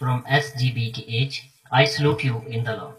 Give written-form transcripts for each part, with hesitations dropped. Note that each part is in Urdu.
from SGBKH. I salute you in the Lord.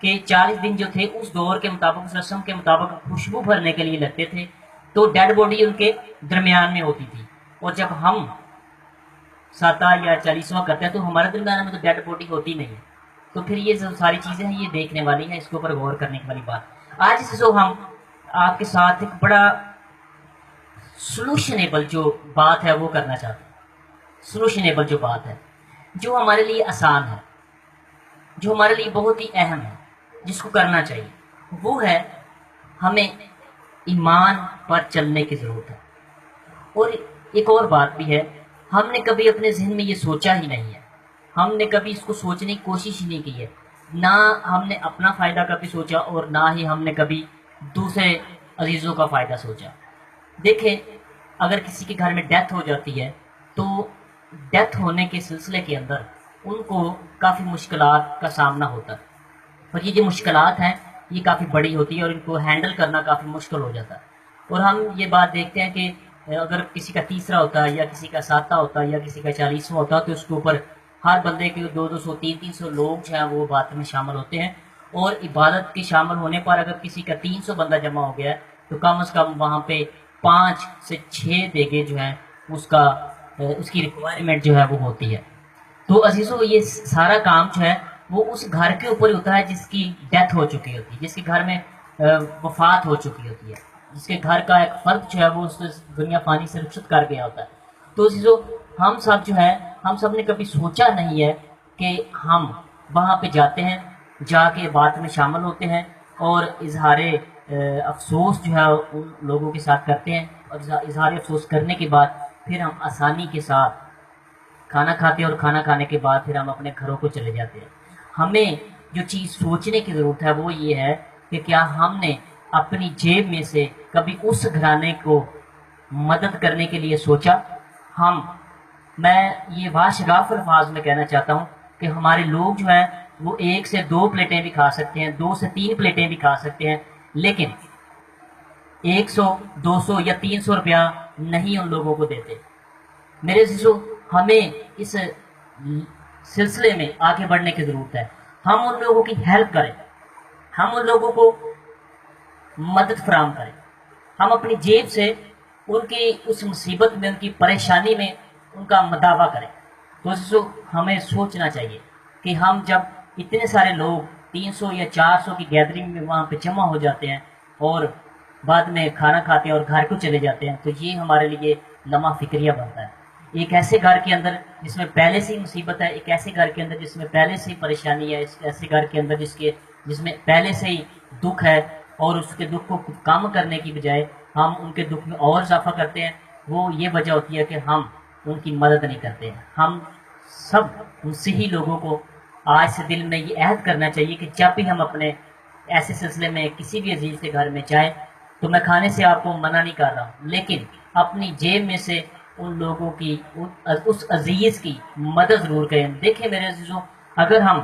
کہ 40 دن جو تھے اس دور کے مطابق، اس رسم کے مطابق خوشبو بھرنے کے لیے لگتے تھے، تو ڈیڈ باڈی ان کے درمیان میں ہوتی تھی، اور جب ہم ساتا یا 40واں کرتے ہیں تو ہمارے درمیان میں تو ڈیڈ باڈی ہوتی نہیں ہے. تو پھر یہ جو ساری چیزیں ہیں یہ دیکھنے والی ہیں، اس کے اوپر غور کرنے والی بات. آج جو ہم آپ کے ساتھ ایک بڑا سولوشنیبل جو بات ہے وہ کرنا چاہتے ہیں. سولوشنیبل جو بات ہے، جو ہمارے لیے آسان ہے، جو ہمارے لیے بہت ہی اہم ہے، جس کو کرنا چاہیے، وہ ہے ہمیں ایمان پر چلنے کی ضرورت ہے. اور ایک اور بات بھی ہے، ہم نے کبھی اپنے ذہن میں یہ سوچا ہی نہیں ہے، ہم نے کبھی اس کو سوچنے کی کوشش ہی نہیں کی ہے، نہ ہم نے اپنا فائدہ کبھی سوچا اور نہ ہی ہم نے کبھی دوسرے عزیزوں کا فائدہ سوچا. دیکھیں، اگر کسی کے گھر میں ڈیتھ ہو جاتی ہے تو ڈیتھ ہونے کے سلسلے کے اندر ان کو کافی مشکلات کا سامنا ہوتا ہے، اور یہ جو مشکلات ہیں یہ کافی بڑی ہوتی ہے اور ان کو ہینڈل کرنا کافی مشکل ہو جاتا ہے. اور ہم یہ بات دیکھتے ہیں کہ اگر کسی کا تیسرا ہوتا ہے یا کسی کا ساتواں ہوتا ہے یا کسی کا 40واں ہوتا ہے تو اس کے اوپر ہر بندے کے 200 300 لوگ جو ہیں وہ بات میں شامل ہوتے ہیں. اور عبادت کے شامل ہونے پر اگر کسی کا 300 بندہ جمع ہو گیا ہے تو کم از کم وہاں پہ 5 سے 6 دیگے جو ہیں اس کی ریکوائرمنٹ جو ہے وہ ہوتی ہے. تو عزیزو، یہ سارا کام جو ہے وہ اس گھر کے اوپر ہوتا ہے جس کی ڈیتھ ہو چکی ہوتی ہے، جس کے گھر میں وفات ہو چکی ہوتی ہے، جس کے گھر کا ایک فرد جو ہے وہ اس دنیا فانی سے رخصت کر گیا ہوتا ہے. تو عزیزو، ہم سب جو ہے، ہم سب نے کبھی سوچا نہیں ہے کہ ہم وہاں پہ جاتے ہیں، جا کے بات میں شامل ہوتے ہیں اور اظہار افسوس جو ہے ان لوگوں کے ساتھ کرتے ہیں، اور اظہار افسوس کرنے کے بعد پھر ہم آسانی کے ساتھ کھانا کھاتے ہیں، اور کھانا کھانے کے بعد پھر ہم اپنے گھروں کو چلے جاتے ہیں. ہمیں جو چیز سوچنے کی ضرورت ہے وہ یہ ہے کہ کیا ہم نے اپنی جیب میں سے کبھی اس گھرانے کو مدد کرنے کے لیے سوچا؟ میں یہ واشگاف الفاظ میں کہنا چاہتا ہوں کہ ہمارے لوگ جو ہیں وہ 1 سے 2 پلیٹیں بھی کھا سکتے ہیں، 2 سے 3 پلیٹیں بھی کھا سکتے ہیں، لیکن 100 200 یا 300 روپیہ نہیں ان لوگوں کو دیتے. میرے عزیزو، ہمیں اس سلسلے میں آگے بڑھنے کی ضرورت ہے. ہم ان لوگوں کی ہیلپ کریں، ہم ان لوگوں کو مدد فراہم کریں، ہم اپنی جیب سے ان کی اس مصیبت میں، ان کی پریشانی میں ان کا مداوع کریں. تو عزیزو، ہمیں سوچنا چاہیے کہ ہم جب اتنے سارے لوگ 300 یا 400 کی گیدرنگ میں وہاں پہ جمع ہو جاتے ہیں اور بعد میں کھانا کھاتے ہیں اور گھر کو چلے جاتے ہیں، تو یہ ہمارے لیے لمحہ فکریہ بنتا ہے. ایک ایسے گھر کے اندر جس میں پہلے سے ہی مصیبت ہے، ایک ایسے گھر کے اندر جس میں پہلے سے ہی پریشانی ہے، ایسے گھر کے اندر جس میں پہلے سے ہی دکھ ہے، اور اس کے دکھ کو کم کرنے کی بجائے ہم ان کے دکھ میں اور اضافہ کرتے ہیں. وہ یہ وجہ ہوتی ہے کہ ہم ان کی مدد نہیں کرتے ہیں. ہم سب مسیحی لوگوں کو آج سے دل میں یہ عہد کرنا چاہیے کہ جب بھی ہم اپنے ایسے سلسلے میں کسی بھی عزیز کے گھر میں جائیں تو میں کھانے سے آپ کو منع نہیں کر رہا ہوں، لیکن اپنی جیب میں سے ان لوگوں کی، اس عزیز کی مدد ضرور کریں. دیکھیں میرے عزیزوں، اگر ہم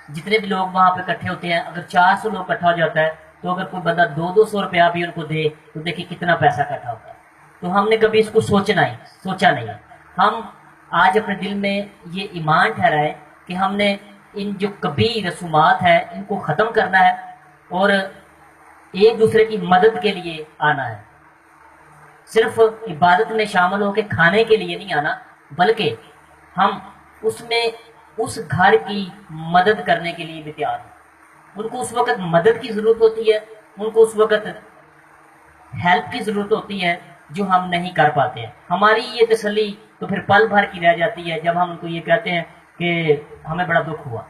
جتنے بھی لوگ وہاں پہ اکٹھے ہوتے ہیں، اگر 400 لوگ اکٹھا ہو جاتا ہے تو اگر کوئی بندہ 200 روپیہ بھی ان کو دے تو دیکھیں کتنا پیسہ اکٹھا ہوتا ہے. تو ہم نے کبھی اس کو سوچا نہیں. ہم آج اپنے دل میں یہ ایمان ٹھہرائے کہ ہم نے ان جو کبھی رسومات ہیں ان کو ختم کرنا ہے اور ایک دوسرے کی مدد کے لیے آنا ہے. صرف عبادت میں شامل ہو کے کھانے کے لیے نہیں آنا، بلکہ ہم اس میں اس گھر کی مدد کرنے کے لیے بھی تیار ہیں. ان کو اس وقت مدد کی ضرورت ہوتی ہے، ان کو اس وقت ہیلپ کی ضرورت ہوتی ہے جو ہم نہیں کر پاتے ہیں. ہماری یہ تسلی تو پھر پل بھر کی رہ جاتی ہے جب ہم ان کو یہ کہتے ہیں کہ ہمیں بڑا دکھ ہوا.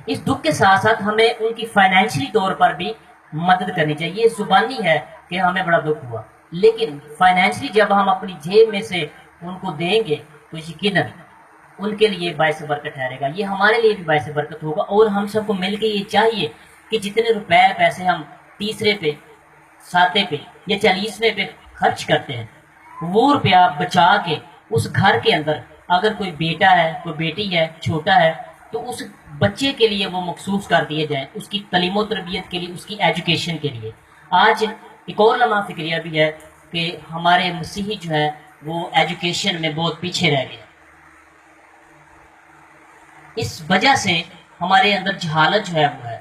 اس دکھ کے ساتھ ساتھ ہمیں ان کی فائنینشلی طور پر بھی مدد کرنی چاہیے. یہ زبانی ہے کہ ہمیں بڑا دکھ ہوا، لیکن فائنینشلی جب ہم اپنی جیب میں سے ان کو دیں گے تو یقیناً ان کے لیے باعث برکت ٹھہرے گا، یہ ہمارے لیے بھی باعث برکت ہوگا. اور ہم سب کو مل کے یہ چاہیے کہ جتنے پیسے ہم تیسرے پہ، ساتے پہ یا 40ویں پہ خرچ کرتے ہیں، وہ روپیہ بچا کے اس گھر کے اندر اگر کوئی بیٹا ہے، کوئی بیٹی ہے، چھوٹا ہے، تو اس بچے کے لیے وہ مخصوص کر دیے جائیں، اس کی تعلیم و تربیت کے لیے، اس کی ایجوکیشن کے لیے. آج ایک اور لمحہ فکریہ بھی ہے کہ ہمارے مسیحی جو ہے وہ ایجوکیشن میں بہت پیچھے رہ گئے. اس وجہ سے ہمارے اندر جہالت جو ہے وہ ہے.